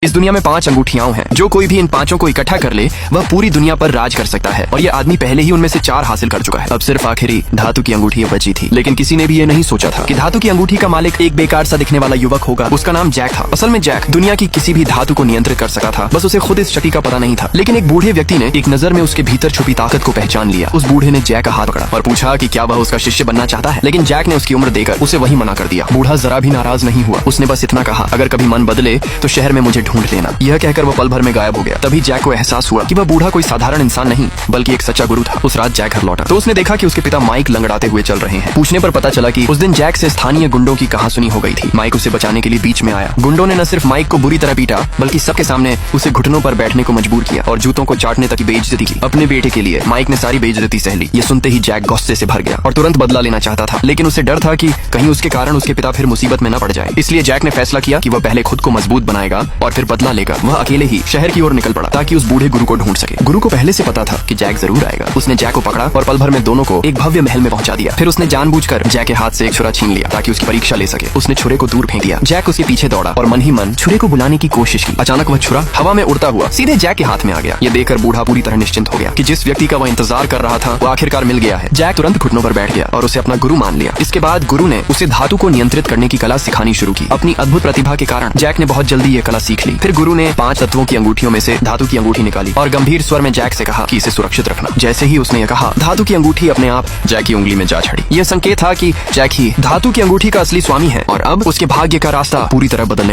इस दुनिया में 5 अंगूठियां हैं। जो कोई भी इन 5 को इकट्ठा कर ले वह पूरी दुनिया पर राज कर सकता है और ये आदमी पहले ही उनमें से 4 हासिल कर चुका है। अब सिर्फ आखिरी धातु की अंगूठी बची थी, लेकिन किसी ने भी ये नहीं सोचा था कि धातु की अंगूठी का मालिक एक बेकार सा दिखने वाला युवक होगा। उसका नाम जैक था। असल में जैक दुनिया की किसी भी धातु को नियंत्रित कर सका था, बस उसे खुद इस शक्ति का पता नहीं था। लेकिन एक बूढ़े व्यक्ति ने एक नजर में उसके भीतर छुपी ताकत को पहचान लिया। उस बूढ़े ने जैक का हाथ पकड़ा और पूछा कि क्या वह उसका शिष्य बनना चाहता है, लेकिन जैक ने उसकी उम्र देकर उसे वही मना कर दिया। बूढ़ा जरा भी नाराज नहीं हुआ। उसने बस इतना कहा, अगर कभी मन बदले तो शहर में मुझे ढूंढ लेना। यह कहकर वो पल भर में गायब हो गया। तभी जैक को एहसास हुआ कि वह बूढ़ा कोई साधारण इंसान नहीं बल्कि एक सच्चा गुरु था। उस रात जैक घर लौटा तो उसने देखा कि उसके पिता माइक लंगड़ाते हुए चल रहे हैं। पूछने पर पता चला कि उस दिन जैक से स्थानीय गुंडों की कहासुनी हो गई थी। माइक उसे बचाने के लिए बीच में आया। गुंडों ने न सिर्फ माइक को बुरी तरह पीटा बल्कि सबके सामने उसे घुटनों पर बैठने को मजबूर किया और जूतों को चाटने तक की बेइज्जती की। अपने बेटे के लिए माइक ने सारी बेइज्जती सह ली। ये सुनते ही जैक गुस्से से भर गया और तुरंत बदला लेना चाहता था, लेकिन उसे डर था कि कहीं उसके कारण उसके पिता फिर मुसीबत में न पड़ जाए। इसलिए जैक ने फैसला किया कि वह पहले खुद को मजबूत बनाएगा और फिर बदला लेगा। वह अकेले ही शहर की ओर निकल पड़ा ताकि उस बूढ़े गुरु को ढूंढ सके। गुरु को पहले से पता था कि जैक जरूर आएगा। उसने जैक को पकड़ा और पल भर में दोनों को एक भव्य महल में पहुंचा दिया। फिर उसने जानबूझकर जैक के हाथ से एक छुरा छीन लिया ताकि उसकी परीक्षा ले सके। उसने छुरे को दूर फेंक दिया। जैक उसके पीछे दौड़ा और मन ही मन छुरे को बुलाने की कोशिश की। अचानक वह छुरा हवा में उड़ता हुआ सीधे जैक के हाथ में आ गया। ये देखकर बूढ़ा पूरी तरह निश्चिंत हो गया कि जिस व्यक्ति का वह इंतजार कर रहा था वो आखिरकार मिल गया है। जैक तुरंत घुटनों पर बैठ गया और उसे अपना गुरु मान लिया। इसके बाद गुरु ने उसे धातु को नियंत्रित करने की कला सिखानी शुरू की। अपनी अद्भुत प्रतिभा के कारण जैक ने बहुत जल्दी ये कला सीख ली। फिर गुरु ने 5 तत्वों की अंगूठियों में से धातु की अंगूठी निकाली और गंभीर स्वर में जैक से कहा कि इसे सुरक्षित रखना। जैसे ही उसने यह कहा, धातु की अंगूठी अपने आप जैक की उंगली में जा चढ़ी। यह संकेत था कि जैक ही धातु की अंगूठी का असली स्वामी है और अब उसके भाग्य का रास्ता पूरी तरह बदलने